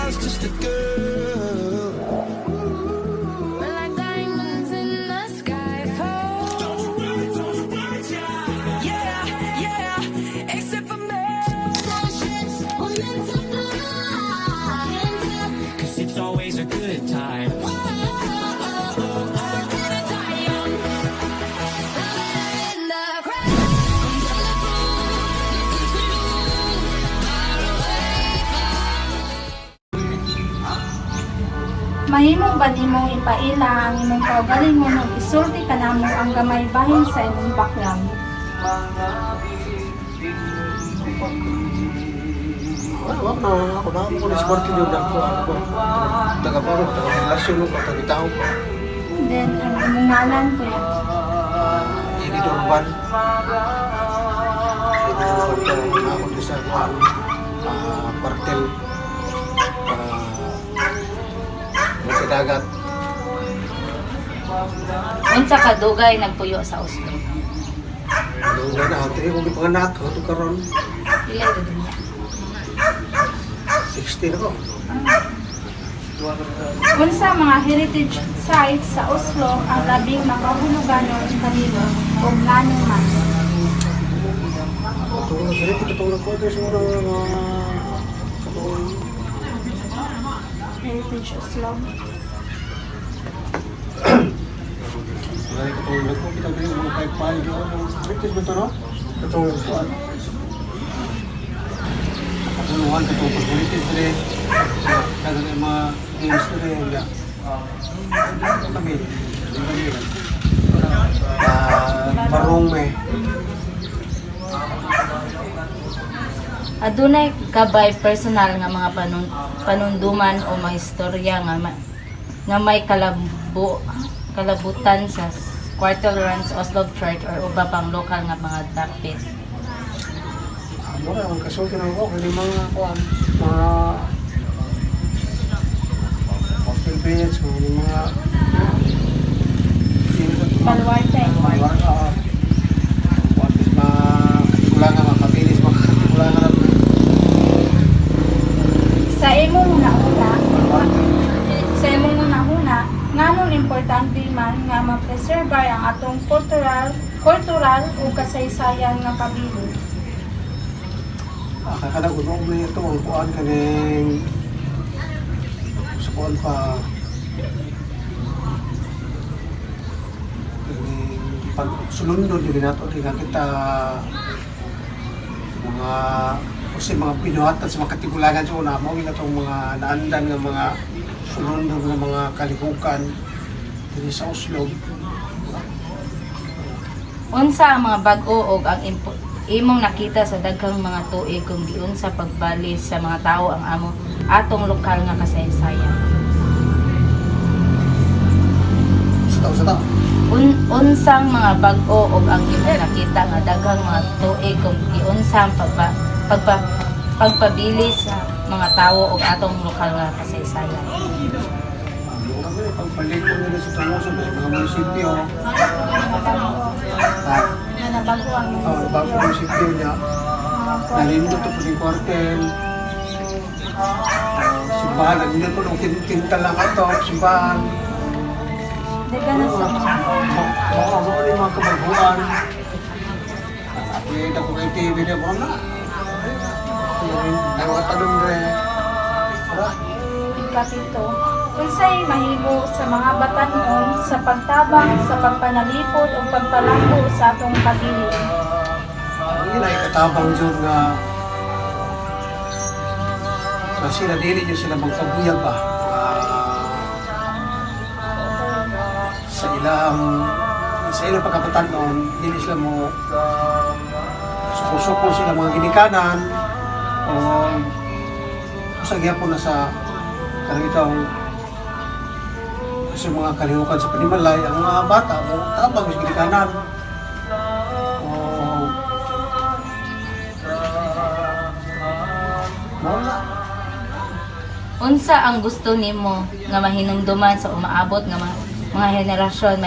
was just a girl. We're like diamonds in the sky. Yeah, yeah, except for me. Cause it's always a good time. Mahimo ba nimong ipaila ang imong kaugalingon ug isulti kanamo ang gamay bahin sa imong baklang? Wag na ako na ako na sport yun ako ako taga-paro taga-relasyon ko taga-tao ko Then ang imong ngalan kuya. ini Durban ini ako di sa kwartel dagat. Unsa ka dugay nagpuyo sa Oslo? Ano na ate ko gipanganak ako karon Ilan na din niya? 60 na ko. Unsa mga heritage sites sa Oslo ang labing makahuluganon kanimo ug ngano man? Katulong sa rin, katulong ko ito sa mga Heritage Oslo. katulong ko, kita rin mga paipay British ba ito, no? Katulong ko, katulungan, katulong ko, British rin, katulong mga games rin, kami, barong may. Adunay kabay personal nga mga panunduman o mga istorya nga may kalabutan sa Quarter Runs Oslo Church or uba pang lokal nga mga dapit. Mura, ang kasulti ng ko, kaya mga kuwan, mga hostel beds, mga Baluarte. katikulangan, mga kabilis, mga katikulangan Sa imong una, nganong importante man nga ma-preserve ang atong kultural o kasaysayan nga pabilin. Kakadagulong mo ito, ang kuwan kaning sa kuwan pa pag sulundod din nato di nga kita mga pinuhatan sa mga katigulangan sa una mo itong mga naandan ng mga sulundod ng mga kalibukan dito sa Oslo. Unsa ang mga bag-o ug ang imong nakita sa daghang mga tuig kung giunsa pagbalis sa mga tao ang atong lokal nga kasaysayan? Sa tao. Unsang mga bag-o ug ang imong nakita nga daghang mga tuig kung giunsa ang pagpabilis sa mga tao ug atong lokal nga kasaysayan? Pagpalit ko nila sa tanong sa mga munisipyo, Nga nabago ang bago munisipyo niya, nalindot ito po yung kwartel, simbahan, nalindot po nung tintal lang ito, simbahan, Daga na sa mga mga mga kabaguan, at ako kay TV niya po na, mga tanong rin, ikapito. Unsay mahimo sa mga batanon sa pagtabang sa pagpanalipod o pagpalangko sa atong pabilin. ang ina ikatabang dyan nga, na sila dili nyo sila magpabuyag ba, sa ilang pagkabatan noon, dili sila mo suko-suko sila mga ginikanan o sa gyapon na sa karagitang sa mga kalihukan sa panimalay ang mga bata mo tabang sa ginikanan o wala. Unsa ang gusto nimo nga mahinumduman sa umaabot nga mga henerasyon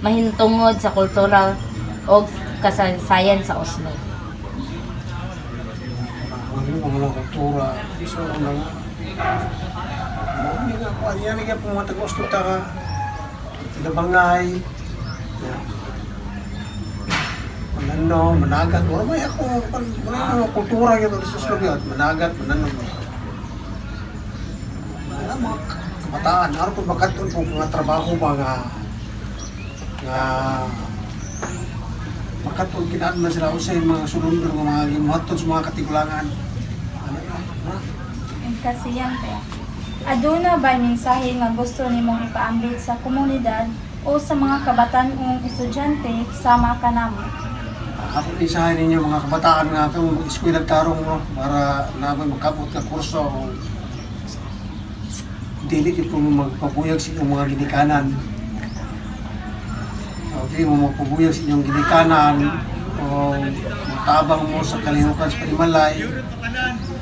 mahintungod sa kultural o kasaysayan sa Oslo? Mga kultura, iso ang mga Hindi nga po, yan nga po mga taga-ostuta ka. Tinabangay. Manano, managat. Wala may ako, wala yung kultura yun sa suslog managat, manano. Wala mga kabataan. Ano po magkatun po mga trabaho mga makatun kinaan na sila usay mga sulunod ng mga gimuhatod sa mga katigulangan. Ano yun? Kasi yan kaya. Aduna ba mensahe nga gusto nimong ipaambit sa komunidad o sa mga kabataan estudyante sama ka namo? Ako isahin ninyo mga kabataan nga kung mag-eskwela tarong no, para naman magkabot ka kurso o dili ito mo magpapuyag sa inyong mga ginikanan. So, di mo magpapuyag sa inyong ginikanan o matabang mo sa kalihukan sa panimalay.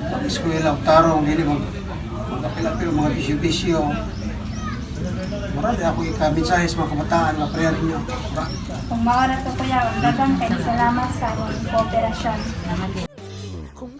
Mag-eskwela o tarong, dili magkapil-apil mga bisyo-bisyo. Marami ako ikaminsahe sa mga kabataan na prayer ninyo. Kung maoras ko kuya, dagang kay salamat sa inyong kooperasyon. Salamat din. Kung